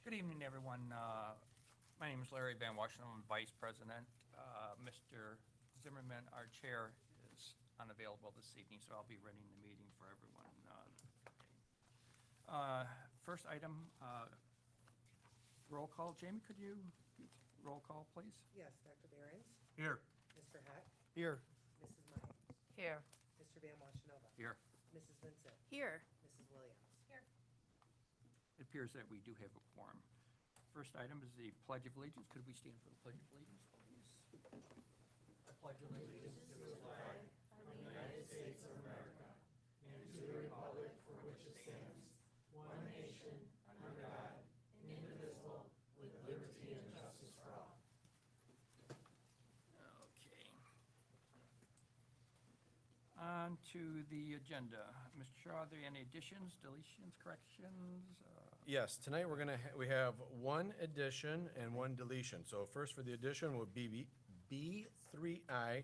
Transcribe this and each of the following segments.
Good evening, everyone. My name is Larry Van Washington. I'm Vice President. Mr. Zimmerman, our Chair, is unavailable this evening, so I'll be running the meeting for everyone. First item, roll call. Jamie, could you roll call, please? Yes, Dr. Behrens, Here. Mr. Heck, Here. Mrs. Myers, Here. Mr. Van Washenova, Here. Mrs. Vincent, Here. Mrs. Williams. Here. It appears that we do have a quorum. First item is the Pledge of Allegiance. Could we stand for the Pledge of Allegiance, please? I pledge allegiance to the flag of the United States of America and to the republic for which it stands, one nation, under God, indivisible, with liberty and justice for all. Okay. On to the agenda. Mr. Shaw, are there any additions, deletions, corrections? Yes, tonight we have one addition and one deletion. So first for the addition would be B3I, E3I?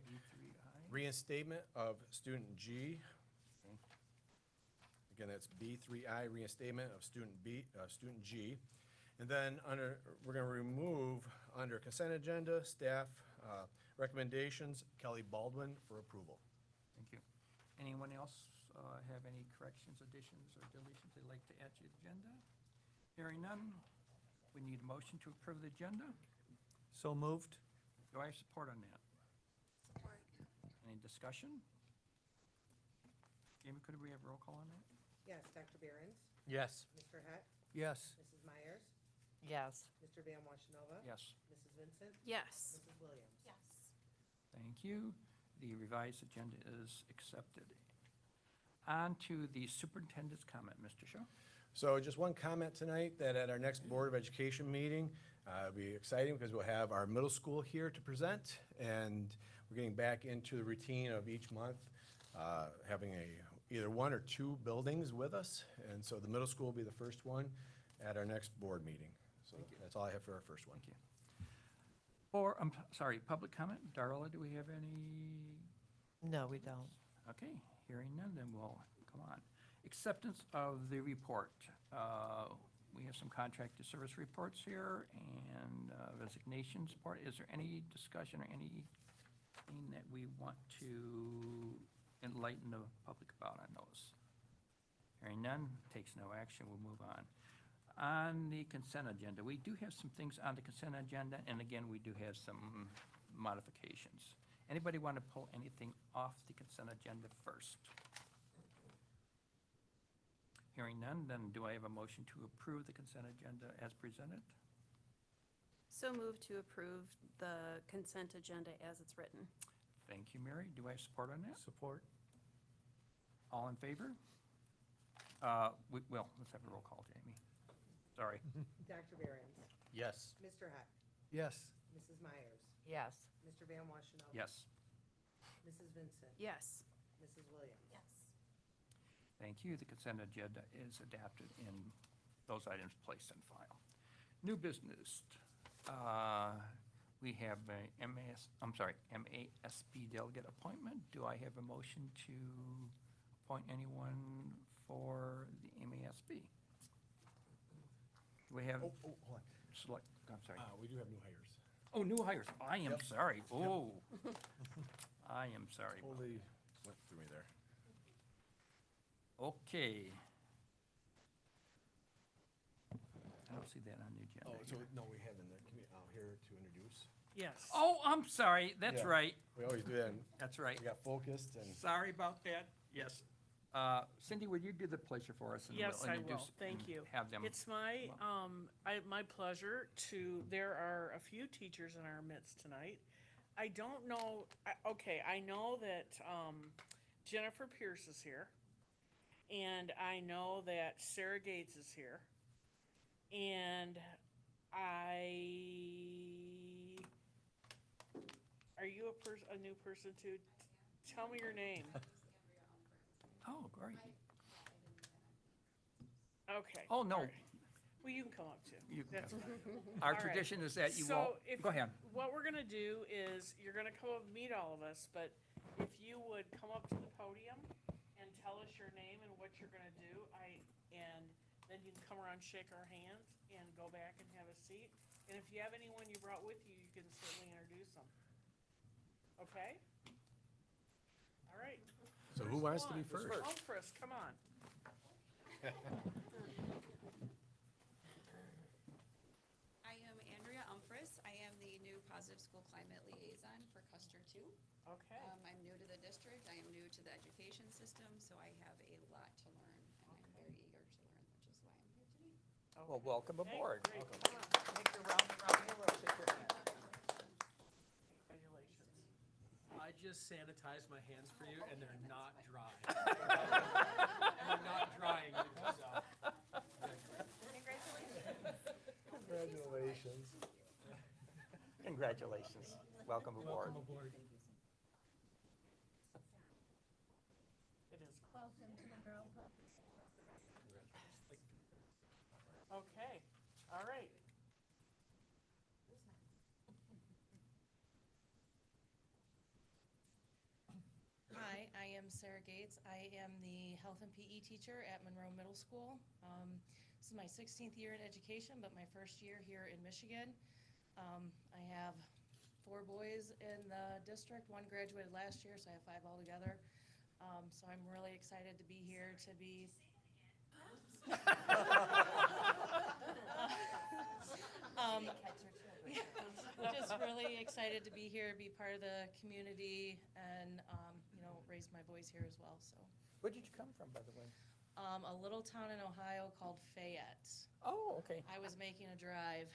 reinstatement of student G. Okay. Again, that's B3I, reinstatement of student G. And then we're going to remove under consent agenda, staff recommendations, Kelly Baldwin for approval. Thank you. Anyone else have any corrections, additions, or deletions they'd like to add to the agenda? Hearing none, we need a motion to approve the agenda. So moved. Do I have support on that? Support. Any discussion? Jamie, could we have roll call on that? Yes, Dr. Behrens, Yes. Mr. Heck, Yes. Mrs. Myers, Yes. Mr. Van Washenova. Yes. Mrs. Vincent, Yes. Mrs. Williams. Yes. Thank you. The revised agenda is accepted. On to the superintendent's comment, Mr. Shaw. So just one comment tonight, that at our next Board of Education meeting, it'll be exciting because we'll have our middle school here to present, and we're getting back into the routine of each month, having either one or two buildings with us, and so the middle school will be the first one at our next board meeting. So that's all I have for our first one. Thank you. Public comment. Darla, do we have any? No, we don't. Okay, hearing none, then we'll come on. Acceptance of the report. We have some contracted service reports here and resignation support. Is there any discussion or anything that we want to enlighten the public about on those? Hearing none, takes no action, we'll move on. On the consent agenda, we do have some things on the consent agenda, and again, we do have some modifications. Anybody want to pull anything off the consent agenda first? Hearing none, then do I have a motion to approve the consent agenda as presented? So move to approve the consent agenda as it's written. Thank you, Mary. Do I have support on that? Support. All in favor? Well, let's have a roll call, Jamie. Sorry. Dr. Behrens, Yes. Mr. Heck, Yes. Mrs. Myers, Yes. Mr. Van Washenova. Yes, Mrs. Vincent. Yes. Mrs. Williams. Yes. thank you. The consent agenda is adapted in those items placed in file. New business. We have a MASB delegate appointment. Do I have a motion to appoint anyone for the MASB? Do we have Hold on. select, I'm sorry. We do have new hires. Oh, new hires. I am Yep. sorry. Oh, I am sorry. Totally went through me there. Okay. I don't see that on the agenda. Oh, so, here. no, we have in the, here to introduce. Yes. Oh, I'm sorry. That's Yeah. right. We always do that, and That's right. we got focused and. Sorry about that. Yes. Cindy, would you do the pleasure for us? And Yes, we'll I will. introduce Thank and you. Have them. It's my, my pleasure there are a few teachers in our midst tonight. I don't know, okay, I know that Jennifer Pierce is here. And I know that Sarah Gates is here. And are you a new person too? Tell me your name. Oh, great. Okay. Oh, no. all right. Well, you can come up too. You can That's come fine. Our All right. tradition is that you So won't. if- Go ahead. What we're gonna do is, you're gonna come up and meet all of us, but if you would come up to the podium and tell us your name and what you're gonna do, and then you can come around, shake our hands, and go back and have a seat. And if you have anyone you brought with you, you can certainly introduce them. Okay? All right. So who wants to be One. first? Umfris, come on. I am Andrea Umfris. I am the new Positive School Climate Liaison for Custer 2. Okay. I'm new to the district. I am new to the education system, so I have a lot to learn, and I'm very eager to learn, which is why I'm here today. Well, welcome Okay, aboard. great. Make your round around here, we'll shake your hand. Congratulations. I just sanitized my hands for you, and they're not dry. And they're not drying, so. Congratulations. Congratulations. Welcome aboard. Welcome aboard. It is. Okay, all right. Hi, I am Sarah Gates. I am the health and PE teacher at Monroe Middle School. This is my 16th year in education, but my first year here in Michigan. I have 4 boys in the district. 1 graduated last year, so I have 5 altogether. So I'm really excited to be here to be. Just really excited to be here, be part of the community, and, raise my voice here as well, so. Where did you come from, by the way? A little town in Ohio called Fayette. Oh, okay. I was making a drive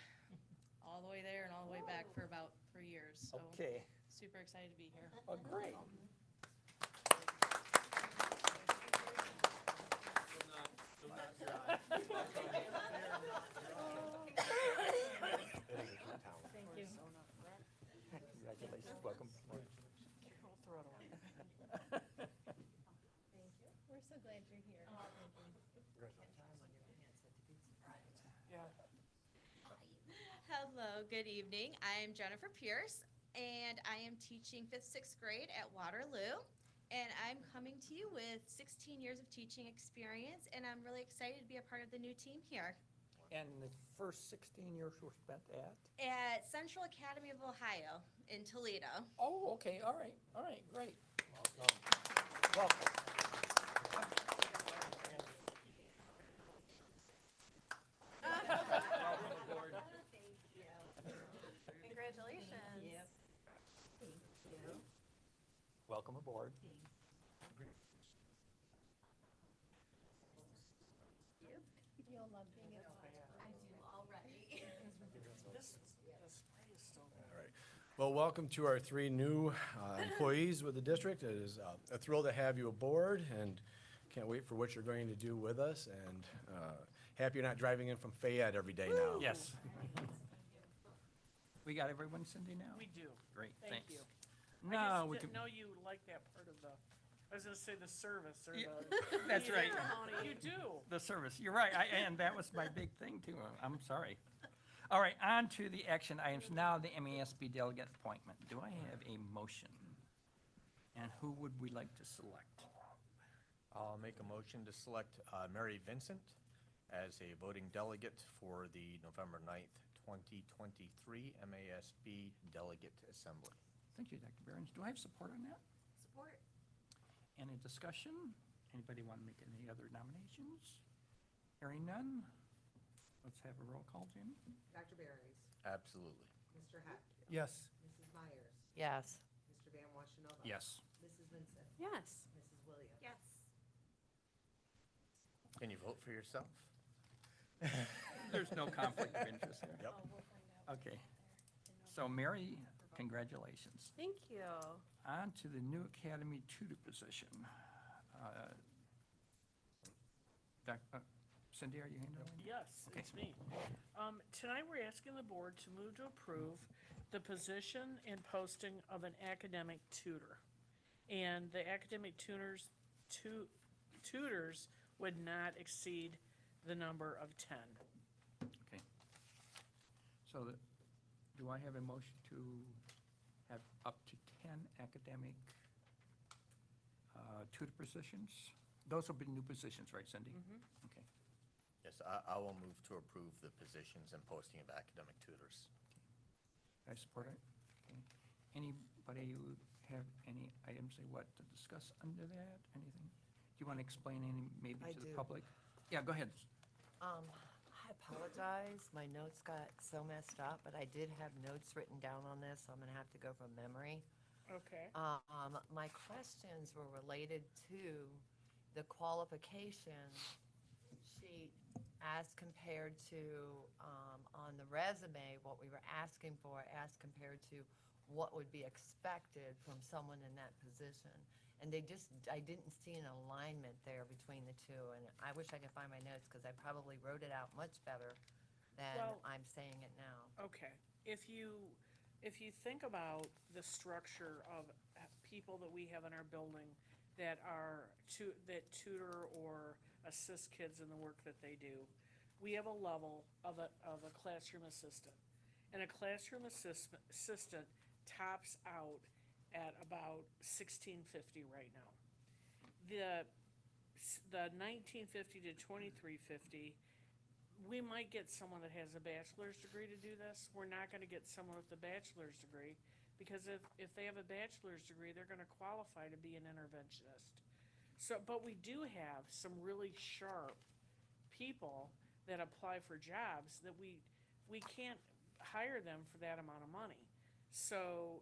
all the way there and all the way back for about 3 years, so Okay. super excited to be here. Oh, great. Will not dry. Thank you. Congratulations. Welcome aboard. Carol, throw it away. We're so glad you're here. Yeah. Hello, good evening. I am Jennifer Pierce, and I am teaching 5th, 6th grade at Waterloo. And I'm coming to you with 16 years of teaching experience, and I'm really excited to be a part of the new team here. And the first 16 years were spent at? At Central Academy of Ohio in Toledo. Oh, okay, all right, great. Welcome. Welcome aboard. Congratulations. Welcome aboard. You'll love being at I do already. This spray is still there. Well, welcome to our 3 new employees with the district. It is a thrill to have you aboard, and can't wait for what you're going to do with us, and happy you're not driving in from Fayette every day now. Yes. We got everyone, Cindy, now? We do. Great, Thank thanks. you. Now, I we just can, didn't know you like that part of the, I was gonna say the service or Yeah, the. that's the right. ceremony. You do. the service, you're right, and that was my big thing too, I'm sorry. All right, on to the action items, now the MASB delegate appointment. Do I have a motion? And who would we like to select? I'll make a motion to select Mary Vincent as a voting delegate for the November 9th, 2023 MASB Delegate Assembly. Thank you, Dr. Behrens. Do I have support on that? Support. Any discussion? Anybody want to make any other nominations? Hearing none? Let's have a roll call, Jamie. Dr. Behrens, Absolutely. Mr. Heck, Yes. Mrs. Myers, Yes. Mr. Van Washenova. Yes. Mrs. Vincent, Yes. Mrs. Williams. Yes. Can you vote for yourself? There's no conflict of interest there. Yep. Okay. So Mary, congratulations. Thank you. On to the new academy tutor position. Cindy, are you handling it? Yes, Okay. it's me. Tonight, we're asking the board to move to approve the position and posting of an academic tutor. And the academic tutors would not exceed the number of 10. Okay. So do I have a motion to have up to 10 academic tutor positions? Those will be new positions, right, Cindy? Okay. Yes, I will move to approve the positions and posting of academic tutors. I support it. Okay. Anybody who have any items they want to discuss under that? Anything? Do you want to explain any, maybe I to the do. public? Yeah, go ahead. I apologize, my notes got so messed up, but I did have notes written down on this, so I'm gonna have to go from memory. Okay. My questions were related to the qualification sheet as compared to, on the resume, what we were asking for, as compared to what would be expected from someone in that position. And I didn't see an alignment there between the two, and I wish I could find my notes, because I probably wrote it out much better than Well- I'm saying it now. Okay, if you think about the structure of people that we have in our building that that tutor or assist kids in the work that they do, we have a level of a classroom assistant. And a classroom assistant tops out at about $16.50 right now. The $19.50 to $23.50, we might get someone that has a bachelor's degree to do this. We're not gonna get someone with a bachelor's degree, because if they have a bachelor's degree, they're gonna qualify to be an interventionist. So, but we do have some really sharp people that apply for jobs that we can't hire them for that amount of money. So,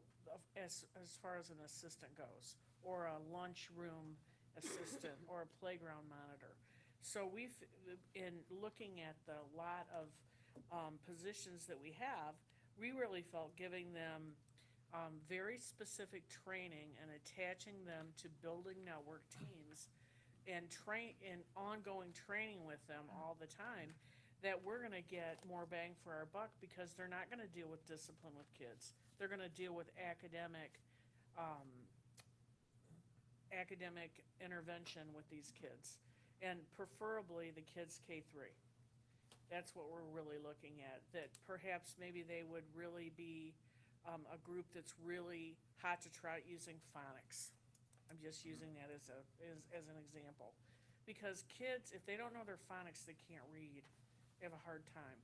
as far as an assistant goes, or a lunchroom assistant, or a playground monitor. So in looking at the lot of positions that we have, we really felt giving them very specific training and attaching them to building network teams and ongoing training with them all the time, that we're gonna get more bang for our buck, because they're not gonna deal with discipline with kids. They're gonna deal with academic intervention with these kids, and preferably the kids K-3. That's what we're really looking at, that perhaps maybe they would really be a group that's really hot to try using phonics. I'm just using that as an example. Because kids, if they don't know their phonics, they can't read. They have a hard time.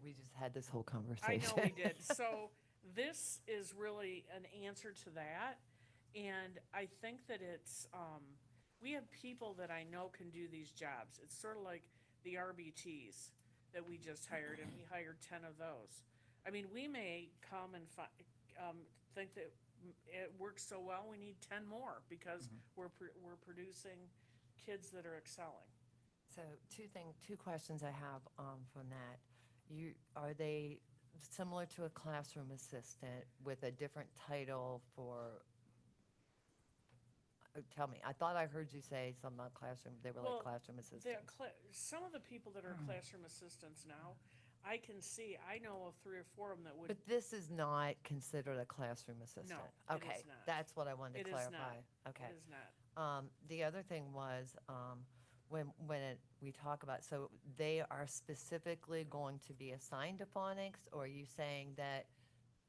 We just had this whole I conversation. know we did. So this is really an answer to that. And I think that we have people that I know can do these jobs. It's sort of like the RBTs that we just hired, and we hired 10 of those. I mean, we may come and think that it works so well, we need 10 more, because we're producing kids that are excelling. So two questions I have from that. Are they similar to a classroom assistant with a different title for, tell me, I thought I heard you say something about classroom, they were Well, like classroom assistants. Some of the people that are classroom assistants now, I can see, I know of 3 or 4 of them that would. But this is not considered a classroom assistant? it is Okay, not. that's what I wanted It to is clarify. not. Okay. It is not. The other thing was, we talk about, so they are specifically going to be assigned to phonics, or are you saying that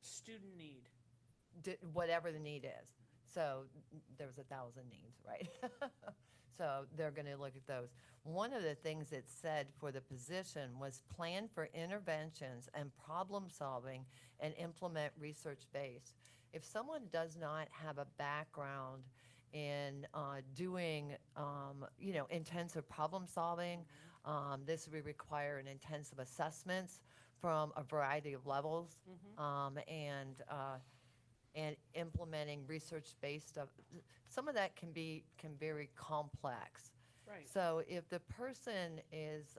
Student need. whatever the need is? So there's 1,000 needs, right? So they're gonna look at those. One of the things it said for the position was plan for interventions and problem solving and implement research-based. If someone does not have a background in doing, intensive problem solving, this would require an intensive assessments from a variety of levels, and implementing research-based stuff. Some of that can be very complex. Right. So if the person is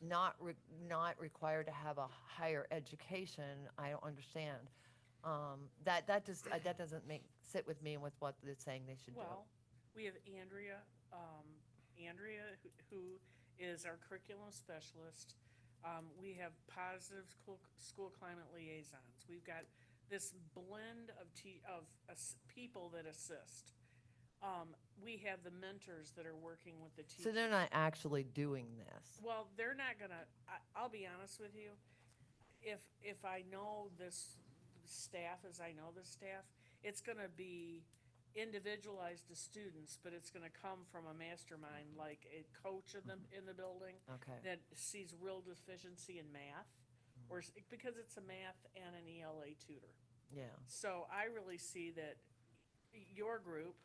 not required to have a higher education, I don't understand. That doesn't sit with me with what they're saying they should do. Well, we have Andrea, who is our curriculum specialist. We have positive school climate liaisons. We've got this blend of people that assist. We have the mentors that are working with the teachers. So they're not actually doing this. Well, they're not gonna, I'll be honest with you, if I know this staff as I know this staff, it's gonna be individualized to students, but it's gonna come from a mastermind, like a coach in the building Okay. that sees real deficiency in math, or, because it's a math and an ELA tutor. Yeah. So I really see that your group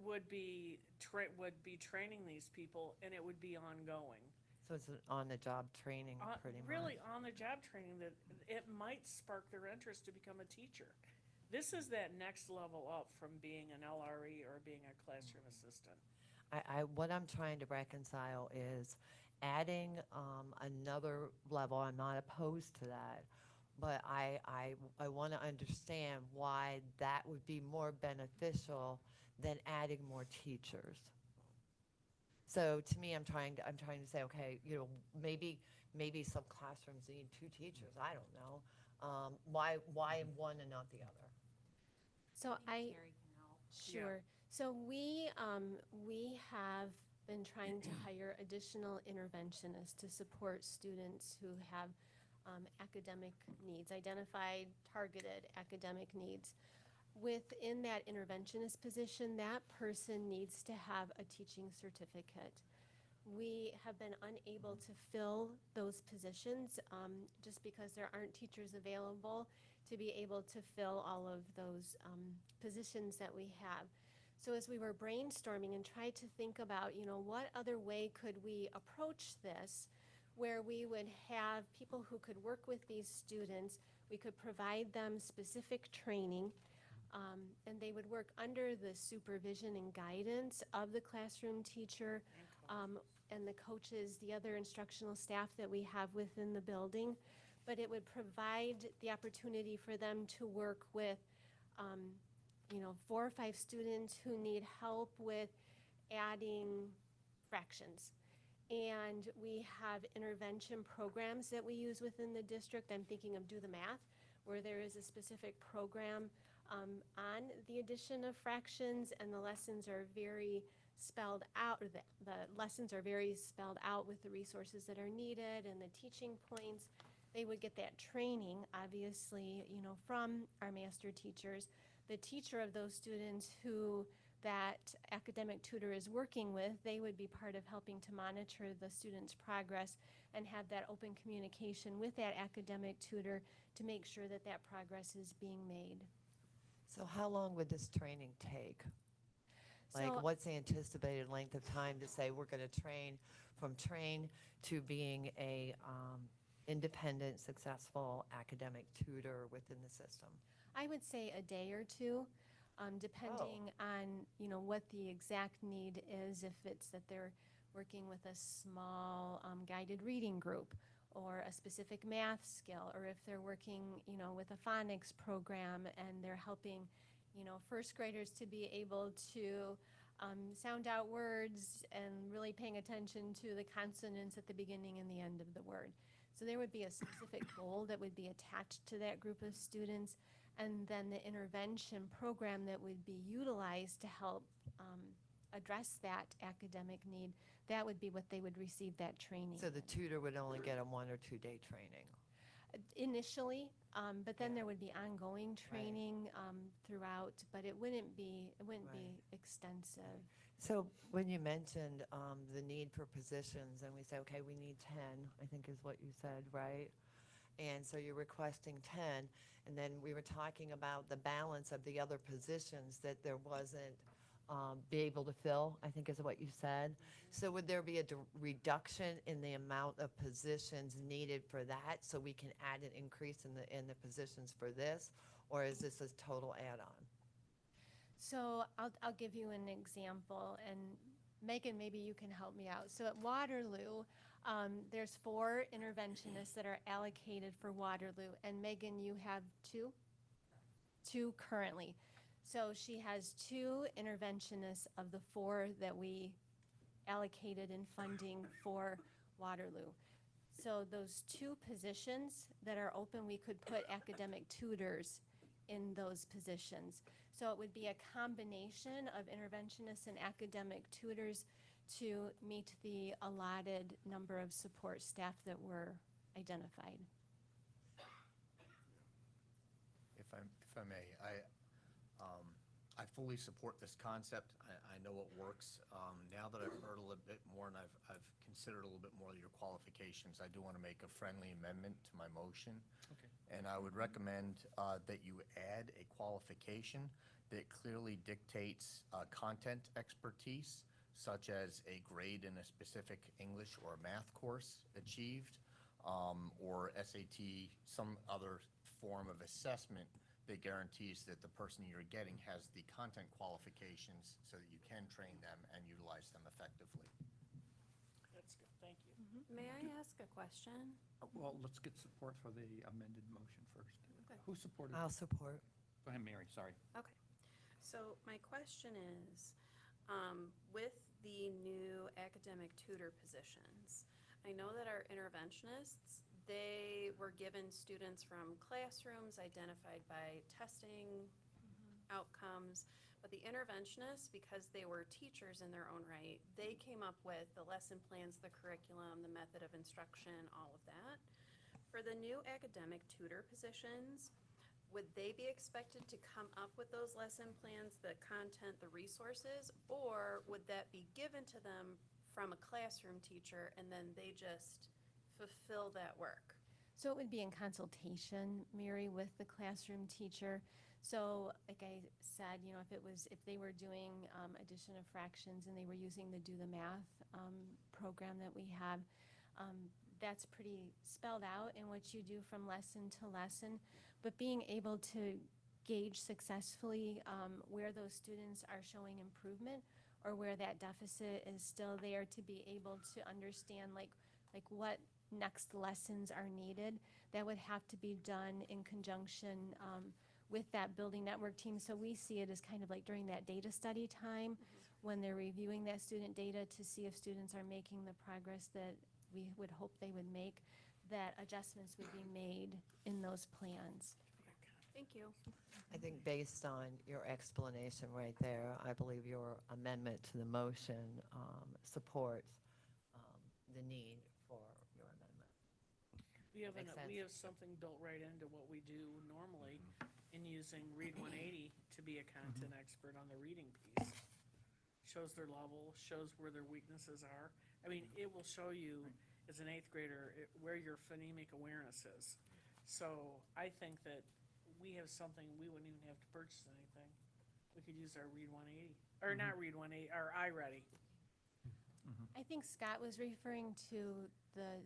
would be training these people, and it would be ongoing. So it's an on-the-job training, pretty much. Really on-the-job training that it might spark their interest to become a teacher. This is that next level up from being an LRE or being a classroom assistant. What I'm trying to reconcile is adding another level. I'm not opposed to that, but I want to understand why that would be more beneficial than adding more teachers. So to me, I'm trying to say, okay, maybe some classrooms need 2 teachers. I don't know. Why one and not the other? So I, Carrie can help. sure. So we have been trying to hire additional interventionists to support students who have academic needs, identified, targeted academic needs. Within that interventionist position, that person needs to have a teaching certificate. We have been unable to fill those positions just because there aren't teachers available to be able to fill all of those positions that we have. So as we were brainstorming and tried to think about, what other way could we approach this where we would have people who could work with these students, we could provide them specific training, and they would work under the supervision and guidance of the classroom teacher and the coaches, the other instructional staff that we have within the building. But it would provide the opportunity for them to work with 4 or 5 students who need help with adding fractions. And we have intervention programs that we use within the district. I'm thinking of Do the Math, where there is a specific program on the addition of fractions, and the lessons are very spelled out, or the lessons are very spelled out with the resources that are needed and the teaching points. They would get that training, obviously, from our master teachers. The teacher of those students who that academic tutor is working with, they would be part of helping to monitor the student's progress and have that open communication with that academic tutor to make sure that that progress is being made. So how long would this training take? Like, So- what's the anticipated length of time to say we're going to train to being a independent, successful academic tutor within the system? I would say a day or 2, depending on, what the exact need is, if it's that they're working with a small guided reading group or a specific math skill, or if they're working, with a phonics program and they're helping, first graders to be able to sound out words and really paying attention to the consonants at the beginning and the end of the word. So there would be a specific goal that would be attached to that group of students, and then the intervention program that would be utilized to help address that academic need, that would be what they would receive that training. So the tutor would only get a 1 or 2 day training? Initially, but then there would be ongoing training throughout, but it wouldn't be extensive. So when you mentioned the need for positions, and we say, okay, we need 10, I think is what you said, right? And so you're requesting 10, and then we were talking about the balance of the other positions that there wasn't be able to fill, I think is what you said. So would there be a reduction in the amount of positions needed for that, so we can add an increase in the positions for this, or is this a total add-on? So I'll give you an example, and Megan, maybe you can help me out. So at Waterloo, there's 4 interventionists that are allocated for Waterloo, and Megan, you have 2? 2 currently. So she has 2 interventionists of the 4 that we allocated in funding for Waterloo. So those 2 positions that are open, we could put academic tutors in those positions. So it would be a combination of interventionists and academic tutors to meet the allotted number of support staff that were identified. If I may, I fully support this concept. I know it works. Now that I've heard a little bit more and I've considered a little bit more of your qualifications, I do want to make a friendly amendment to my motion. Okay. And I would recommend that you add a qualification that clearly dictates content expertise, such as a grade in a specific English or math course achieved, or SAT, some other form of assessment that guarantees that the person you're getting has the content qualifications so that you can train them and utilize them effectively. That's good, thank you. May I ask a question? Well, let's get support for the amended motion first. Okay. Who supported? I'll support. Go ahead, Mary, sorry. Okay, so my question is, with the new academic tutor positions, I know that our interventionists, they were given students from classrooms identified by testing outcomes, but the interventionists, because they were teachers in their own right, they came up with the lesson plans, the curriculum, the method of instruction, all of that. For the new academic tutor positions, would they be expected to come up with those lesson plans, the content, the resources, or would that be given to them from a classroom teacher and then they just fulfill that work? So it would be in consultation, Mary, with the classroom teacher. So like I said, if they were doing addition of fractions and they were using the Do the Math program that we have, that's pretty spelled out in what you do from lesson to lesson. But being able to gauge successfully where those students are showing improvement or where that deficit is still there, to be able to understand like what next lessons are needed, that would have to be done in conjunction with that building network team. So we see it as kind of like during that data study time, when they're reviewing that student data to see if students are making the progress that we would hope they would make, that adjustments would be made in those plans. Thank you. I think based on your explanation right there, I believe your amendment to the motion supports the need for your amendment. We have, Makes we sense. have something built right into what we do normally in using Read 180 to be a content expert on the reading piece. Shows their level, shows where their weaknesses are. I mean, it will show you as an 8th grader where your phonemic awareness is. So I think that we have something, we wouldn't even have to purchase anything. We could use our Read 180, or not Read 180, our iReady. I think Scott was referring to the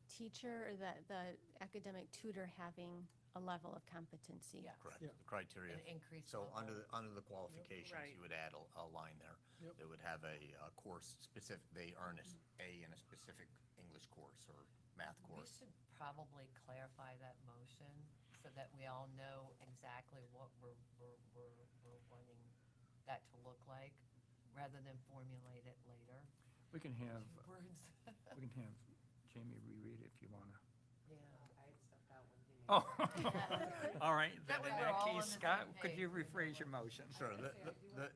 teacher or the academic tutor having a level of competency. Yeah. Correct, Yeah. the criteria. An increased So level. under the qualifications, Right. you would add a line there. Yep. That would have a course specific, they earn A in a specific English course or math We course. should probably clarify that motion so that we all know exactly what we're wanting that to look like, rather than formulate it later. We can have, Words. we can have Jamie reread it if you want to. Yeah. I had stepped out when he made. Oh, all right, then That way in we're that all on case, the Scott, same could you page. rephrase your motion? Sure,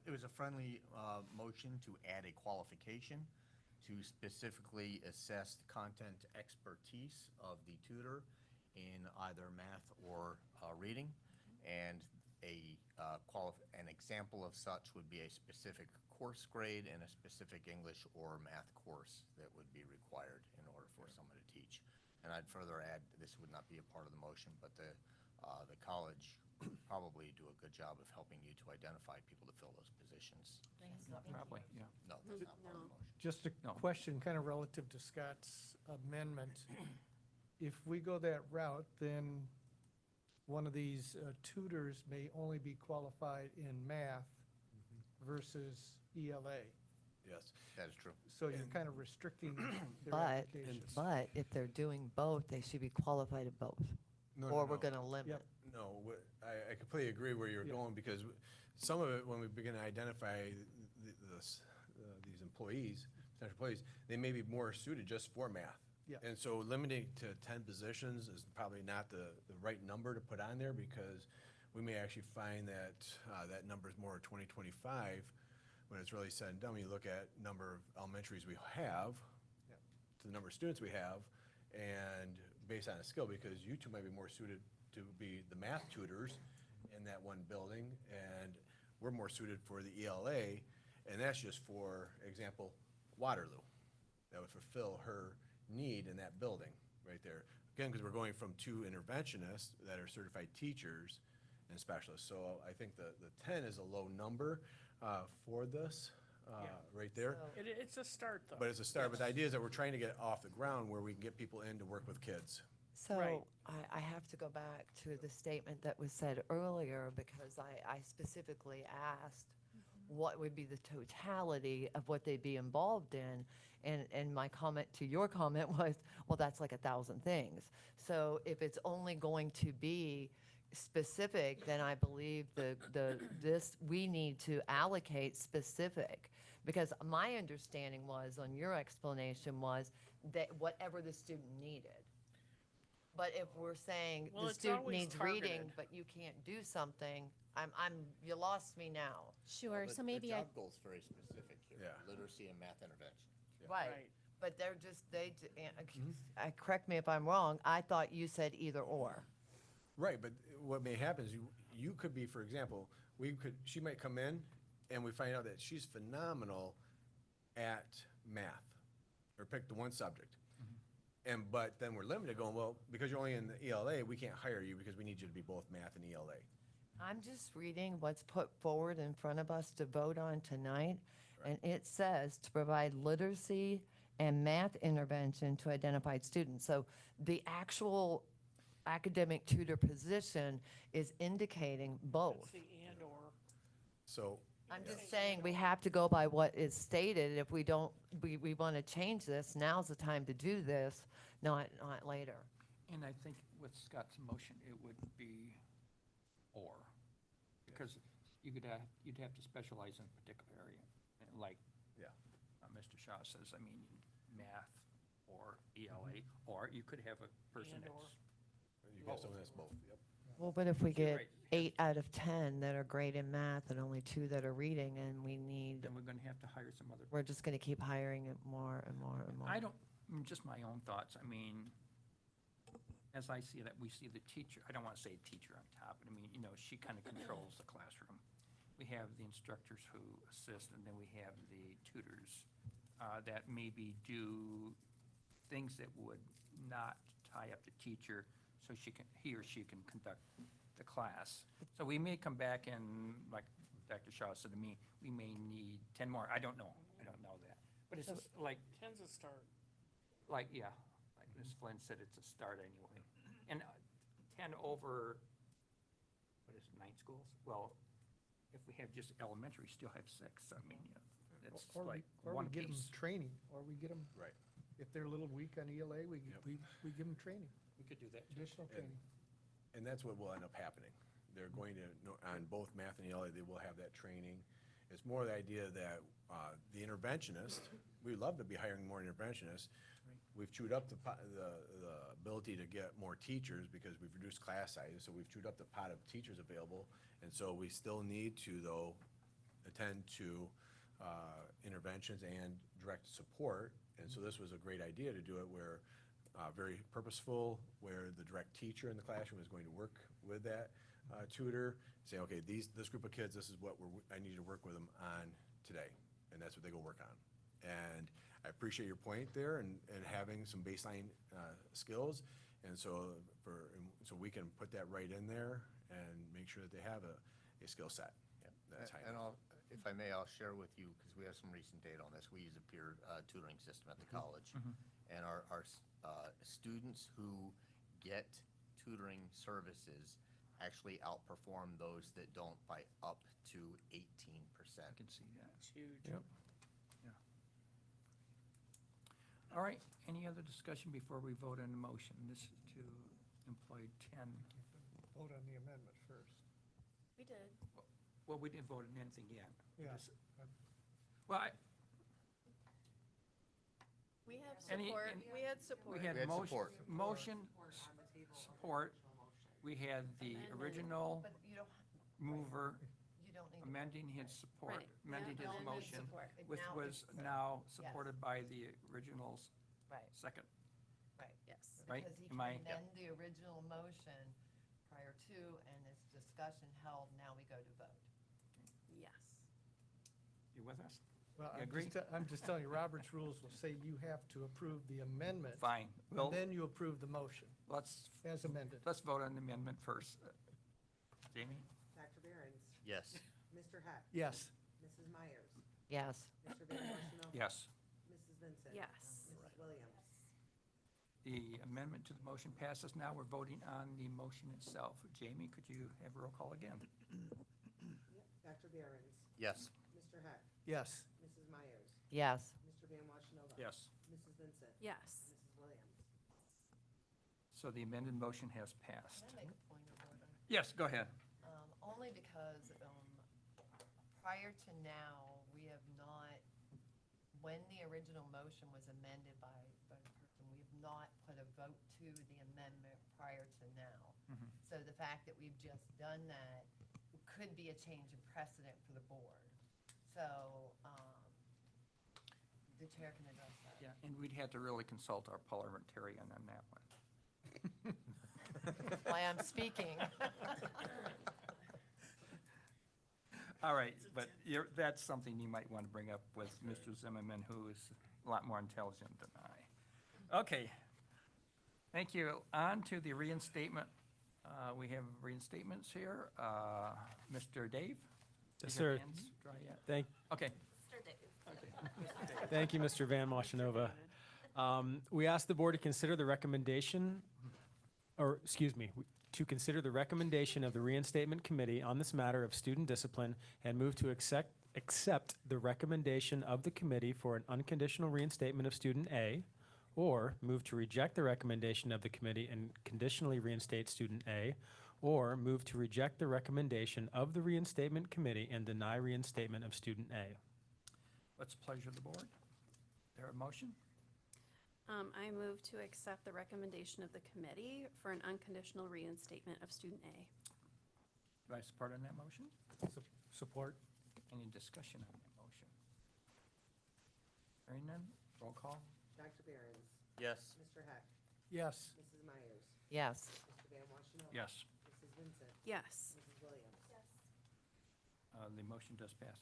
it was a friendly motion to add a qualification to specifically assess the content expertise of the tutor in either math or reading. And an example of such would be a specific course grade and a specific English or math course that would be required in order for someone to teach. And I'd further add, this would not be a part of the motion, but the college probably do a good job of helping you to identify people to fill those positions. Probably, yeah. No, that's not part of the motion. Just a No. question kind of relative to Scott's amendment. If we go that route, then one of these tutors may only be qualified in math versus ELA. Yes. That is true. So you're And- kind of restricting their But, applications. but if they're doing both, they should be qualified in both. No, Or no, we're no. gonna limit. Yep. No, I completely agree where you're Yeah. going, because some of it, when we begin to identify these employees, potential employees, they may be more suited just for math. Yeah. And so limiting to 10 positions is probably not the right number to put on there, because we may actually find that that number is more 2025 when it's really said and done. When you look at number of elementaries we have, Yeah. to the number of students we have, and based on a skill, because you two might be more suited to be the math tutors in that one building, and we're more suited for the ELA, and that's just for example, Waterloo. That would fulfill her need in that building right there. Again, because we're going from 2 interventionists that are certified teachers and specialists. So I think the 10 is a low number for this, Yeah. right there. So- It's a start, though. But it's a start, but the idea is that we're trying to get it off the ground where we can get people in to work with kids. So Right. I have to go back to the statement that was said earlier because I specifically asked what would be the totality of what they'd be involved in. And my comment to your comment was, well, that's like 1,000 things. So if it's only going to be specific, then I believe we need to allocate specific. Because my understanding was, on your explanation was, that whatever the student needed. But if we're saying Well, the it's student always needs reading, targeted. but you can't do something, you lost me now. Sure, so maybe The I, job goal's very specific here. Yeah. Literacy and math intervention. Right. But they're just, correct me if I'm wrong, I thought you said either or. Right, but what may happen is you could be, for example, she might come in and we find out that she's phenomenal at math, or pick the one subject. But then we're limited going, well, because you're only in the ELA, we can't hire you because we need you to be both math and ELA. I'm just reading what's put forward in front of us to vote on tonight, and it says to provide literacy and math intervention to identified students. So the actual academic tutor position is indicating both. It's the and/or. So, I'm just saying, we have to go by what is stated. If we don't, we want to change this, now's the time to do this, not later. And I think with Scott's motion, it would be or, because you'd have to specialize in a particular area. And like yeah. Mr. Shaw says, I mean, math or ELA, or you could have a person And/or. that's, You got someone that's both, yep. Well, but if we You're get right. 8 out of 10 that are great in math and only 2 that are reading, and we need, then we're gonna have to hire some other. we're just going to keep hiring it more and more and more. I don't, just my own thoughts, I mean, as I see that, we see the teacher, I don't wanna say teacher on top, but I mean, she kinda controls the classroom. We have the instructors who assist, and then we have the tutors, that maybe do things that would not tie up the teacher, so he or she can conduct the class. So we may come back and, like Dr. Shaw said to me, we may need 10 more, I don't know that. But it's just like, 10's a start. like Ms. Flynn said, it's a start anyway. And 10 over, what is it, 9 schools? Well, if we have just elementary, still have 6, I mean, it's Or we- like or one we give them piece. training, or we get them, Right. if they're a little weak on ELA, we give them training, We could do that too. additional training. And that's what will end up happening. They're going to, on both math and ELA, they will have that training. It's more the idea that the interventionist, we'd love to be hiring more interventionists. We've chewed up the ability to get more teachers because we've reduced class sizes, so we've chewed up the pot of teachers available. And so we still need to, though, attend to interventions and direct support. And so this was a great idea to do it where, very purposeful, where the direct teacher in the classroom is going to work with that tutor, say, okay, this group of kids, this is what I need to work with them on today, and that's what they go work on. And I appreciate your point there and having some baseline skills, and so we can put that right in there and make sure that they have a skill set. That's high And enough. if I may, I'll share with you, because we have some recent data on this. We use a peer tutoring system at the college. And our students who get tutoring services actually outperform those that don't by up to 18%. I can see that. It's huge. Yep. All right, any other discussion before we vote on the motion? This is to employ 10. Vote on the amendment first. We did. Well, we didn't vote on anything yet. Yeah. Well, We have Any- support, any- we had support. we had We had motion, support. support. We had the original But you don't, mover you don't need. amending his support, Right. amending his Amended motion, support. which Now was it's- now supported by the original's Right, second. right. Yes. Right? Because he Am can I- amend the original motion prior to, and it's discussion held, now we go to vote. You with us? Well, You agree? I'm just telling you, Robert's rules will say you have to approve the amendment. Fine. And Well, then you approve the motion let's as amended. vote on the amendment first. Jamie? Dr. Behrens, Yes. Mr. Heck, Yes. Mrs. Myers, Yes. Mr. Van Washington. Yes. Mrs. Vincent. Yes. Mrs. Williams. The amendment to the motion passes. Now we're voting on the motion itself. Jamie, could you have a roll call again? Dr. Behrens, Yes. Mr. Heck, Yes. Mrs. Myers, Yes. Mr. Van Washington. Yes. Mrs. Vincent. Yes. Mrs. Williams. So the amended motion has passed. Can I make a point of order? Yes, go ahead. Only because prior to now, we have not, when the original motion was amended by the person, we have not put a vote to the amendment prior to now. Mhm. So the fact that we've just done that could be a change in precedent for the board. So the chair can address that. Yeah, and we'd have to really consult our parliamentarian on that one. Why I'm speaking. All right, but that's something you might want to bring up with Mr. Zimmerman, who is a lot more intelligent than I. Okay. Thank you. On to the reinstatement. We have reinstatements here. Mr. Dave? Yes, Is your sir. hands dry yet? Thank, Okay. thank you, Mr. Van Washenova. We asked the board to consider the recommendation, or, excuse me, to consider the recommendation of the reinstatement committee on this matter of student discipline and move to accept the recommendation of the committee for an unconditional reinstatement of student A, or move to reject the recommendation of the committee and conditionally reinstate student A, or move to reject the recommendation of the reinstatement committee and deny reinstatement of student A. What's the pleasure of the board? There a motion? I move to accept the recommendation of the committee for an unconditional reinstatement of student A. Do I support on that motion? Support. Any discussion on that motion? Hearing none, roll call? Dr. Behrens, Yes. Mr. Heck, Yes. Mrs. Myers, Yes. Mr. Van Washington. Yes. Mrs. Vincent. Yes. Mrs. Williams. The motion does pass.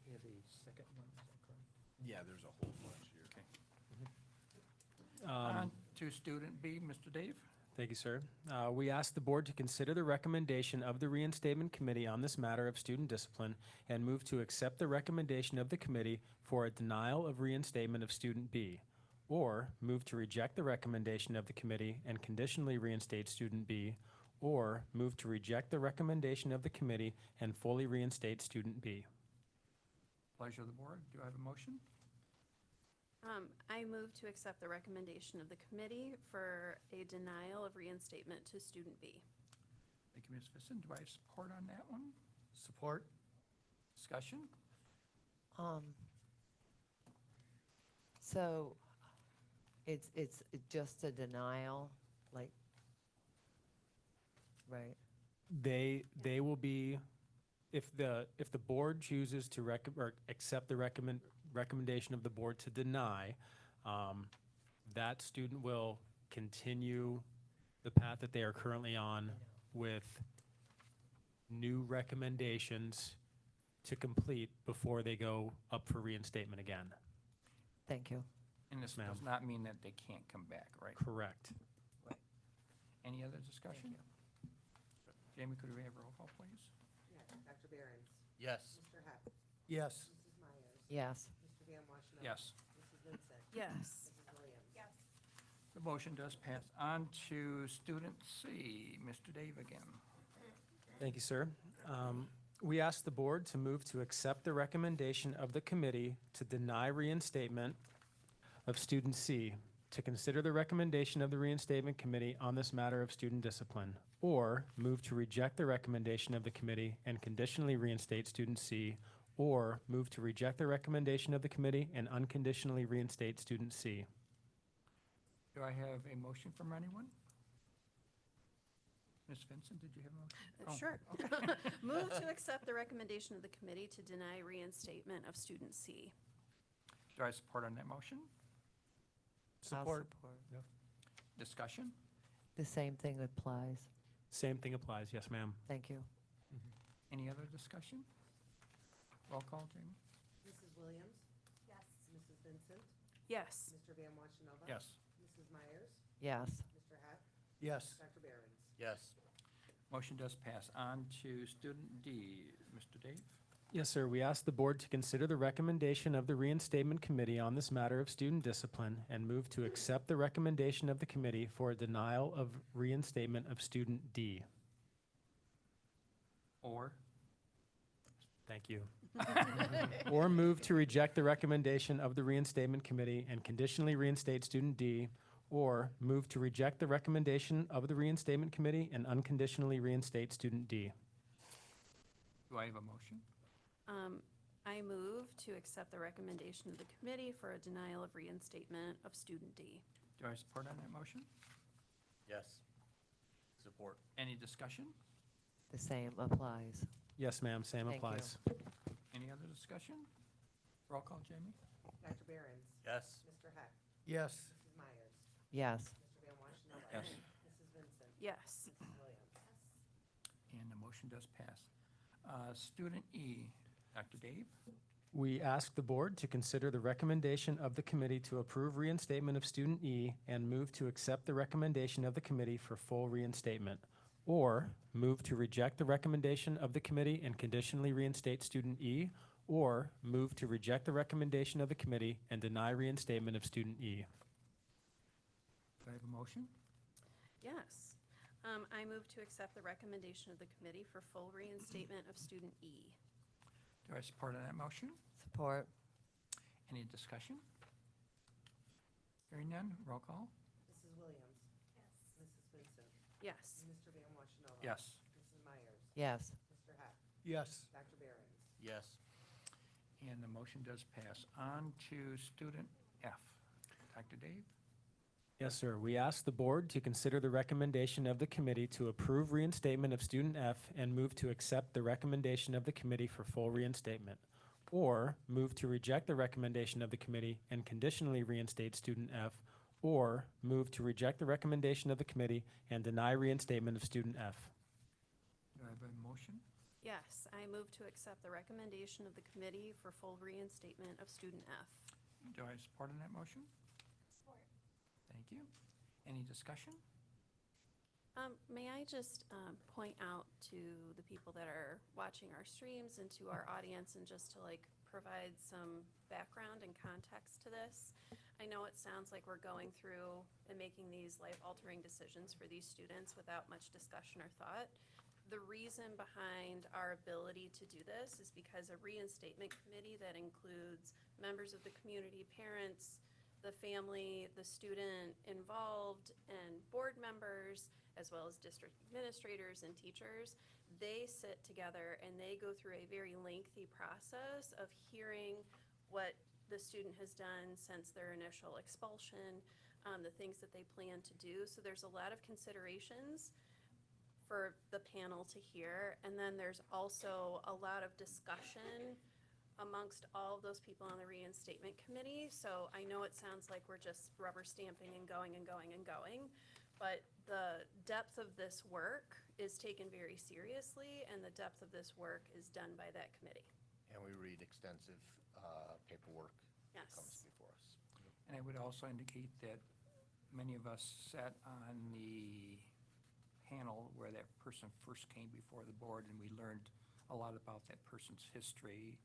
We have a second one, is that correct? Yeah, there's a whole bunch here. Okay. Um, On to student B, Mr. Dave? Thank you, sir. We ask the board to consider the recommendation of the reinstatement committee on this matter of student discipline and move to accept the recommendation of the committee for a denial of reinstatement of student B, or move to reject the recommendation of the committee and conditionally reinstate student B, or move to reject the recommendation of the committee and fully reinstate student B. Pleasure of the board. Do I have a motion? I move to accept the recommendation of the committee for a denial of reinstatement to student B. Thank you, Ms. Vincent. Do I have support on that one? Support. Discussion? So it's just a denial, like, right? They will be, if the board chooses to or accept the recommendation of the board to deny, that student will continue the path that they are currently on with new recommendations to complete before they go up for reinstatement again. Thank you. And this Ma'am. does not mean that they can't come back, right? Correct. Any other discussion? Jamie, could we have roll call, please? Yeah, Dr. Behrens, Yes. Mr. Heck, Yes. Mrs. Myers. Yes. Mr. Van Washington. Yes. Mrs. Vincent. Yes. Mrs. Williams. The motion does pass. On to student C, Mr. Dave again. Thank you, sir. We ask the board to move to accept the recommendation of the committee to deny reinstatement of student C, to consider the recommendation of the reinstatement committee on this matter of student discipline, or move to reject the recommendation of the committee and conditionally reinstate student C, or move to reject the recommendation of the committee and unconditionally reinstate student C. Do I have a motion from anyone? Ms. Vincent, did you have a motion? Oh, Sure. okay. Move to accept the recommendation of the committee to deny reinstatement of student C. Do I support on that motion? I'll Support. Discussion? The same thing applies. Same thing applies, yes, ma'am. Thank you. Any other discussion? Roll call, Jamie? Mrs. Williams? Yes. Mrs. Vincent? Yes. Mr. Van Washenova? Yes. Mrs. Myers? Yes. Mr. Heck? Yes. Dr. Behrens? Yes. Motion does pass. On to student D. Mr. Dave? Yes, sir. We ask the board to consider the recommendation of the reinstatement committee on this matter of student discipline and move to accept the recommendation of the committee for a denial of reinstatement of student D. Or? Thank you. Or move to reject the recommendation of the reinstatement committee and conditionally reinstate student D, or move to reject the recommendation of the reinstatement committee and unconditionally reinstate student D. Do I have a motion? I move to accept the recommendation of the committee for a denial of reinstatement of student D. Do I support on that motion? Yes. Support. Any discussion? The same applies. Yes, ma'am, same Thank you. applies. Any other discussion? Roll call, Jamie? Dr. Behrens? Yes. Mr. Heck? Yes. Mrs. Myers? Yes. Mr. Van Washenova? Yes. Mrs. Vincent? Yes. Mrs. Williams? And the motion does pass. Student E. Dr. Dave? We ask the board to consider the recommendation of the committee to approve reinstatement of student E and move to accept the recommendation of the committee for full reinstatement, or move to reject the recommendation of the committee and conditionally reinstate student E, or move to reject the recommendation of the committee and deny reinstatement of student E. Do I have a motion? Yes. I move to accept the recommendation of the committee for full reinstatement of student E. Do I support on that motion? Support. Any discussion? Hearing none, roll call? Mrs. Williams? Yes. Mrs. Vincent? Yes. Mr. Van Washenova? Yes. Mrs. Myers? Yes. Mr. Heck? Yes. Dr. Behrens? Yes. And the motion does pass. On to student F. Dr. Dave? Yes, sir. We ask the board to consider the recommendation of the committee to approve reinstatement of student F and move to accept the recommendation of the committee for full reinstatement, or move to reject the recommendation of the committee and conditionally reinstate student F, or move to reject the recommendation of the committee and deny reinstatement of student F. Do I have a motion? Yes. I move to accept the recommendation of the committee for full reinstatement of student F. Do I support on that motion? Support. Thank you. Any discussion? May I just point out to the people that are watching our streams and to our audience, and just to provide some background and context to this. I know it sounds like we're going through and making these life-altering decisions for these students without much discussion or thought. The reason behind our ability to do this is because a reinstatement committee that includes members of the community, parents, the family, the student involved, and board members, as well as district administrators and teachers, they sit together and they go through a very lengthy process of hearing what the student has done since their initial expulsion, the things that they plan to do. So there's a lot of considerations for the panel to hear. And then there's also a lot of discussion amongst all of those people on the reinstatement committee. So I know it sounds like we're just rubber stamping and going and going and going, but the depth of this work is taken very seriously, and the depth of this work is done by that committee. And we read extensive paperwork that Yes. comes before us. And I would also indicate that many of us sat on the panel where that person first came before the board, and we learned a lot about that person's history,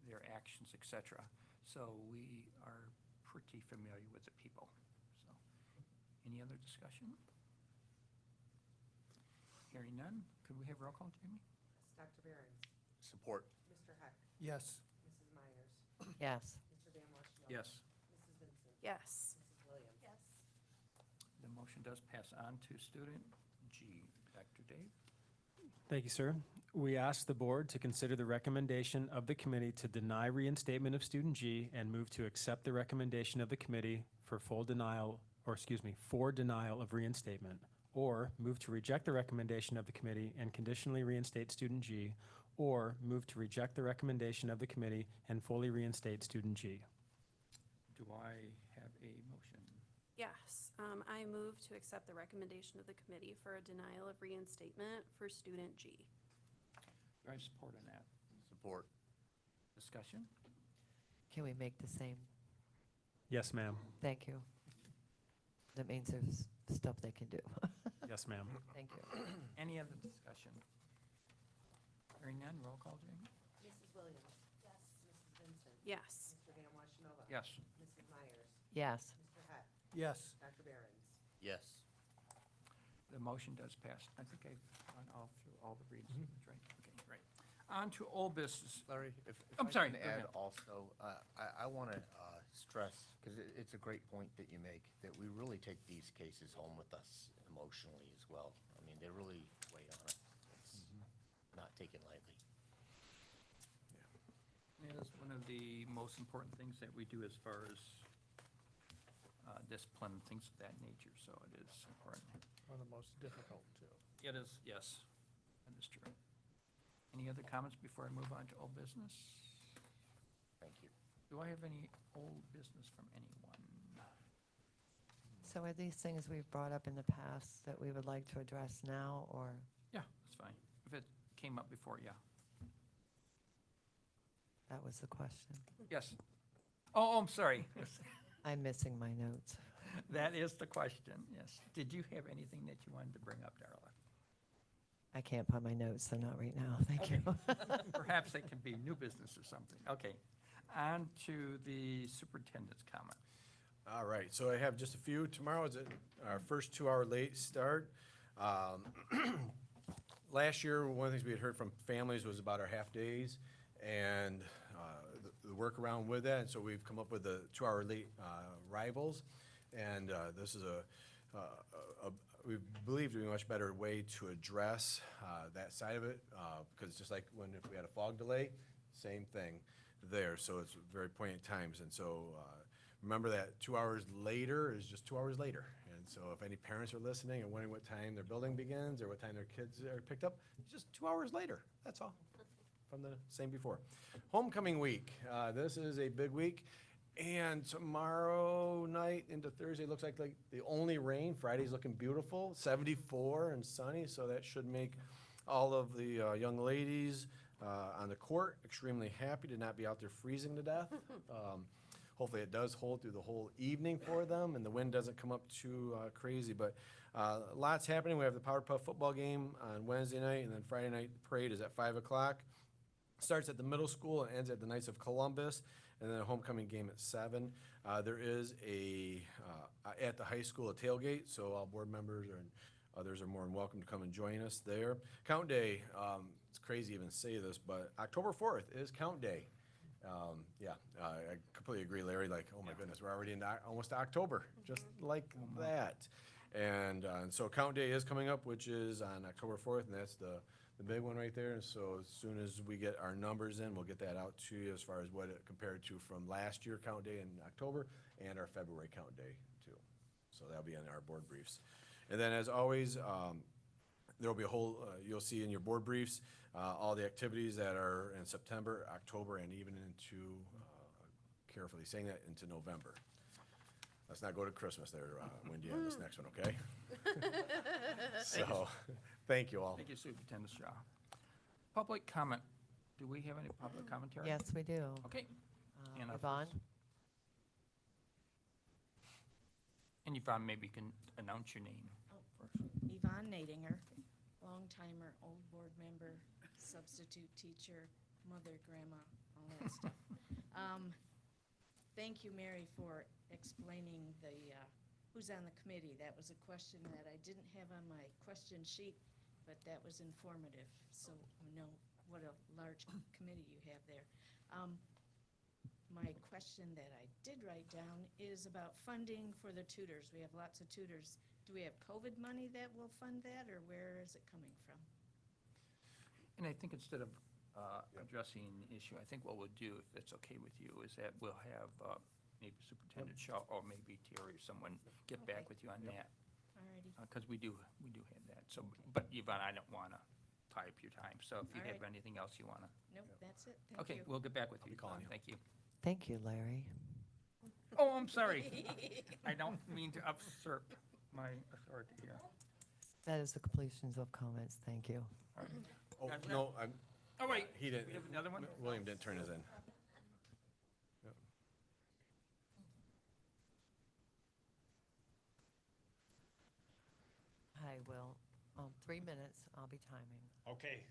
their actions, et cetera. So we are pretty familiar with the people. So, any other discussion? Hearing none, could we have roll call, Jamie? Dr. Behrens? Support. Mr. Heck? Yes. Mrs. Myers? Yes. Mr. Van Washenova? Yes. Mrs. Vincent? Yes. Mrs. Williams? Yes. The motion does pass on to student G. Dr. Dave? Thank you, sir. We ask the board to consider the recommendation of the committee to deny reinstatement of student G and move to accept the recommendation of the committee for for denial of reinstatement, or move to reject the recommendation of the committee and conditionally reinstate student G, or move to reject the recommendation of the committee and fully reinstate student G. Do I have a motion? Yes. I move to accept the recommendation of the committee for a denial of reinstatement for student G. Do I have support on that? Support. Discussion? Can we make the same? Yes, ma'am. Thank you. That means there's stuff they can do. Yes, ma'am. Thank you. Any other discussion? Hearing none, roll call, Jamie? Mrs. Williams. Yes. Mrs. Vincent. Yes. Mr. Van Washenova. Yes. Mrs. Myers. Yes. Mr. Heck. Yes. Dr. Behrens. Yes. The motion does pass. I think I've gone all through all the readings, right? Okay, great. On to old business. Larry, if I'm I sorry, can go add ahead. also, I want to stress, because it's a great point that you make, that we really take these cases home with us emotionally as well. I mean, they really weigh on us. It's not taken lightly. It is one of the most important things that we do as far as discipline, things of that nature, so it is important. One of the most difficult, too. It is, yes, that is true. Any other comments before I move on to old business? Thank you. Do I have any old business from anyone? So are these things we've brought up in the past that we would like to address now, or? Yeah, that's fine. If it came up before, yeah. That was the question. Yes. Oh, I'm sorry. I'm missing my notes. That is the question, yes. Did you have anything that you wanted to bring up, Darla? I can't find my notes, so not right now. Thank you. Perhaps it can be new business or something. Okay. On to the superintendent's comment. All right, so I have just a few. Tomorrow is our first 2-hour late start. Last year, one of the things we had heard from families was about our half-days and the workaround with that, and so we've come up with the 2-hour late arrivals. And this is we believe to be a much better way to address that side of it, because it's just like if we had a fog delay, same thing there. So it's very poignant times. And so remember that 2 hours later is just 2 hours later. And so if any parents are listening and wondering what time their building begins or what time their kids are picked up, it's just 2 hours later. That's all from the same before. Homecoming week. This is a big week. And tomorrow night into Thursday looks like the only rain. Friday's looking beautiful, 74 and sunny, so that should make all of the young ladies on the court extremely happy to not be out there freezing to death. Hopefully it does hold through the whole evening for them and the wind doesn't come up too crazy. But lots happening. We have the Power Puff football game on Wednesday night, and then Friday night parade is at 5 o'clock. Starts at the middle school and ends at the Knights of Columbus, and then a homecoming game at 7. There is at the high school a tailgate, so all board members and others are more than welcome to come and join us there. Count Day, it's crazy to even say this, but October 4th is Count Day. I completely agree, Larry, like, oh my goodness, we're already in almost October, just like that. And so Count Day is coming up, which is on October 4th, and that's the big one right there. And so as soon as we get our numbers in, we'll get that out to you as far as what it compared to from last year Count Day in October and our February Count Day too. So that'll be in our board briefs. And then as always, there'll be a whole, you'll see in your board briefs, all the activities that are in September, October, and even into, carefully saying that, into November. Let's not go to Christmas there, Wendy, on this next one, okay? So, thank you all. Thank you, Superintendent Shaw. Public comment. Do we have any public commentary? Yes, we do. Okay. Anna Yvonne? And Yvonne, maybe you can announce your name first. Yvonne Nadinger, long-timer, old board member, substitute teacher, mother, grandma, all that stuff. Thank you, Mary, for explaining who's on the committee. That was a question that I didn't have on my question sheet, but that was informative, so we know what a large committee you have there. My question that I did write down is about funding for the tutors. We have lots of tutors. Do we have COVID money that will fund that, or where is it coming from? And I think instead of addressing the issue, I think what we'll do, if it's okay with you, is that we'll have maybe Superintendent Shaw or maybe Terry or someone get back with you on that. Alrighty. Because we do have that. So, but Yvonne, I don't want to tie up your time. So if you have Alright. anything else you want to. Nope, that's it. Thank Okay, you. we'll get back with you. be calling you. Thank you. Thank you, Larry. Oh, I'm sorry. I don't mean to usurp my authority here. That is the completions of comments. Thank you. Oh, no, Oh, wait. he didn't. We have another one? William didn't turn his in. Hi, Will. 3 minutes, I'll be timing. Okay.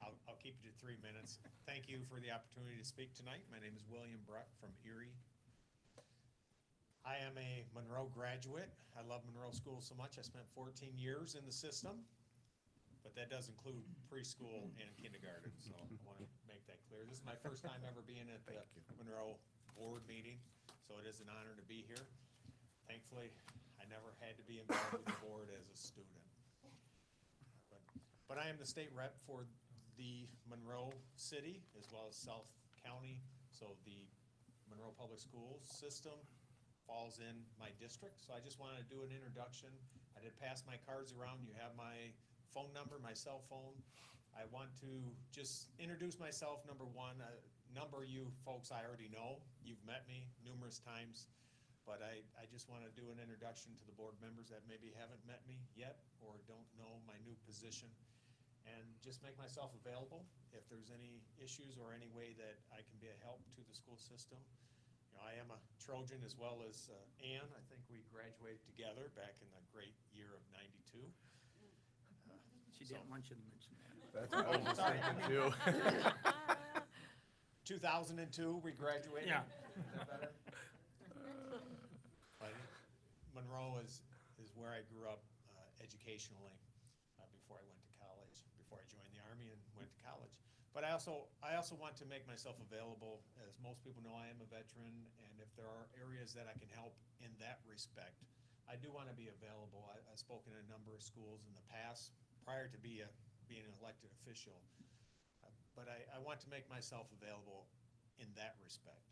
I'll keep it to 3 minutes. Thank you for the opportunity to speak tonight. My name is William Bruck from Erie. I am a Monroe graduate. I love Monroe School so much. I spent 14 years in the system, but that does include preschool and kindergarten, so I want to make that clear. This is my first time ever being at the Monroe board meeting, so it is an honor to be here. Thankfully, I never had to be involved with the board as a student. But I am the state rep for the Monroe City as well as South County, so the Monroe Public Schools system falls in my district. So I just wanted to do an introduction. I did pass my cards around. You have my phone number, my cell phone. I want to just introduce myself, number one. A number of you folks I already know. You've met me numerous times. But I just want to do an introduction to the board members that maybe haven't met me yet or don't know my new position. And just make myself available if there's any issues or any way that I can be a help to the school system. You know, I am a Trojan as well as Ann. I think we graduated together back in the great year of '92. She didn't want you to mention that. That's what I was thinking too. 2002, we graduated. Yeah. Is that better? But Monroe is where I grew up educationally before I went to college, before I joined the Army and went to college. But I also want to make myself available. As most people know, I am a veteran, and if there are areas that I can help in that respect, I do want to be available. I've spoken in a number of schools in the past, prior to being an elected official. But I want to make myself available in that respect.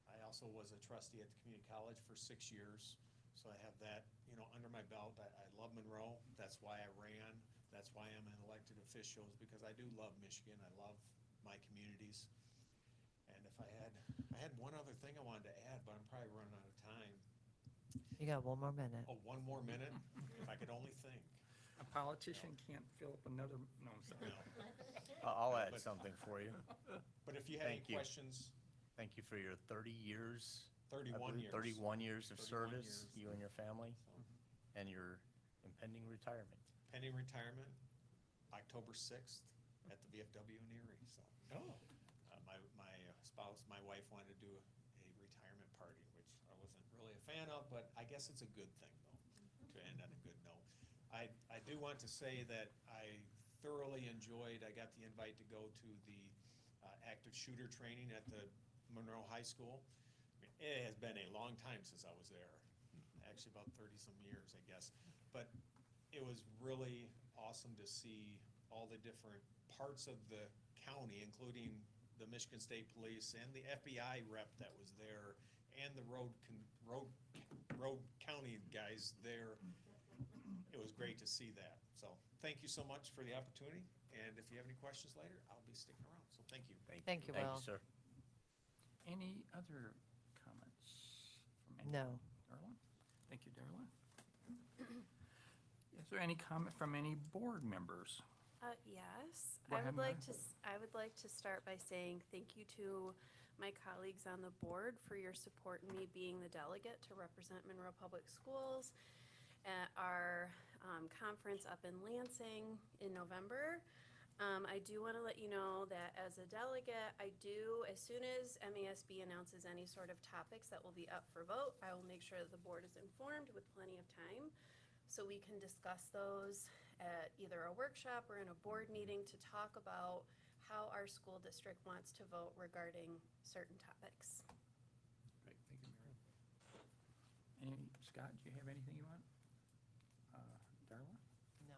I also was a trustee at the community college for 6 years, so I have that, under my belt. I love Monroe. That's why I ran. That's why I'm an elected official, is because I do love Michigan. I love my communities. And if I had one other thing I wanted to add, but I'm probably running out of time. You got 1 more minute. Oh, one more minute? If I could only think. A politician can't fill up another, no, I'm sorry. No. I'll add something for you. But if you have any Thank you. questions, Thank you for your 30 years. I 31 believe, years. 31 years of 31 service, years. you and your family, and your impending retirement. Pending retirement, October 6th at the VFW in Erie, so. Oh. My spouse, my wife wanted to do a retirement party, which I wasn't really a fan of, but I guess it's a good thing, though, to end on a good note. I do want to say that I thoroughly enjoyed, I got the invite to go to the active shooter training at the Monroe High School. I mean, it has been a long time since I was there, actually about 30-some years, I guess. But it was really awesome to see all the different parts of the county, including the Michigan State Police and the FBI rep that was there, and the road county guys there. It was great to see that. So thank you so much for the opportunity. And if you have any questions later, I'll be sticking around. So thank you. Thank you, Will. Thank you, sir. Any other comments from any? No. Darla? Thank you, Darla. Is there any comment from any board members? Yes, Go I ahead, would like Mary. I would like to start by saying thank you to my colleagues on the board for your support in me being the delegate to represent Monroe Public Schools at our conference up in Lansing in November. I do want to let you know that as a delegate, as soon as MASB announces any sort of topics that will be up for vote, I will make sure that the board is informed with plenty of time, so we can discuss those at either a workshop or in a board meeting to talk about how our school district wants to vote regarding certain topics. Great, thank you, Mary. Scott, do you have anything you want? Darla? No.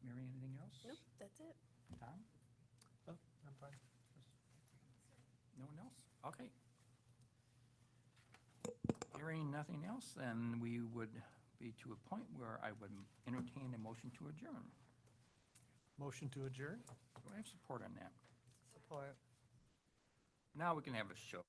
Mary, anything else? Nope, that's it. Tom? Oh, I'm fine. No one else? Okay. Hearing nothing else, then we would be to a point where I would entertain a motion to adjourn. Motion to adjourn? Do I have support on that? Support. Now we can have a show.